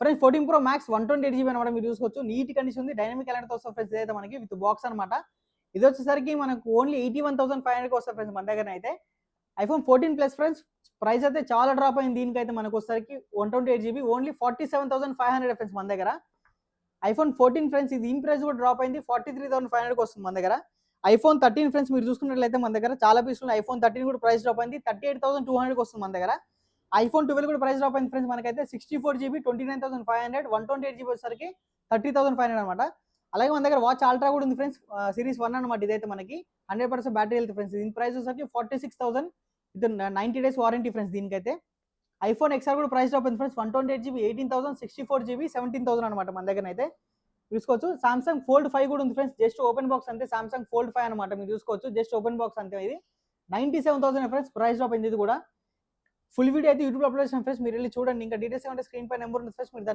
Friends 14 Pro Max 128GB అనమాట మీరు చూసుకోవచ్చు. నీట్ కండిషన్ ఉంది. డైనమిక్ ఎలాంటితో వస్తుంది ఫ్రెండ్స్ ఇదైతే మనకి విత్ బాక్స్ అనమాట. ఇది వచ్చేసరికి మనకు ఓన్లీ 81,500కి వస్తుంది ఫ్రెండ్స్ మన దగ్గర అయితే. iPhone 14 Plus ఫ్రెండ్స్ ప్రైస్ అయితే చాలా డ్రాప్ అయింది. దీనికైతే మనకు వచ్చేసరికి 128GB ఓన్లీ 47,500 ఫ్రెండ్స్ మన దగ్గర. iPhone 14 ఫ్రెండ్స్ ఇది ఇన్ ప్రైస్ కూడా డ్రాప్ అయింది. 43,500కి వస్తుంది మన దగ్గర. iPhone 13 ఫ్రెండ్స్ మీరు చూసుకున్నట్లయితే మన దగ్గర చాలా పీసులు ఉన్నాయి. iPhone 13 కూడా ప్రైస్ డ్రాప్ అయింది. 38,200కి వస్తుంది మన దగ్గర. iPhone 12 కూడా ప్రైస్ డ్రాప్ అయింది ఫ్రెండ్స్ మనకైతే 64GB 29,500, 128GB వచ్చేసరికి 30,500 అనమాట. అలాగే మన దగ్గర వాచ్ అల్ట్రా కూడా ఉంది ఫ్రెండ్స్, సిరీస్ 1 అనమాట. ఇదైతే మనకి 100% బ్యాటరీ హెల్త్ ఫ్రెండ్స్. దీని ప్రైస్ వచ్చేసరికి 46,000 ఇది 90 days వారంటీ ఫ్రెండ్స్ దీనికైతే. iPhone XR కూడా ప్రైస్ డ్రాప్ అయింది ఫ్రెండ్స్ 128GB 18,000, 64GB 17,000 అనమాట మన దగ్గర అయితే చూసుకోవచ్చు. సామ్సంగ్ ఫోల్డ్ 5 కూడా ఉంది ఫ్రెండ్స్, జస్ట్ ఓపెన్ బాక్స్ అంతే. సామ్సంగ్ ఫోల్డ్ 5 అనమాట మీరు చూసుకోవచ్చు, జస్ట్ ఓపెన్ బాక్స్ అంతే. ఇది 97,000 ఫ్రెండ్స్ ప్రైస్ డ్రాప్ అయింది. ఇది కూడా ఫుల్ వీడియో అయితే యూట్యూబ్ అప్లోడ్ చేసాం ఫ్రెండ్స్, మీరు వెళ్ళి చూడండి. ఇంకా డీటెయిల్స్ ఏమంటే స్క్రీన్ పై నెంబర్ ఉంది ఫ్రెండ్స్, మీరు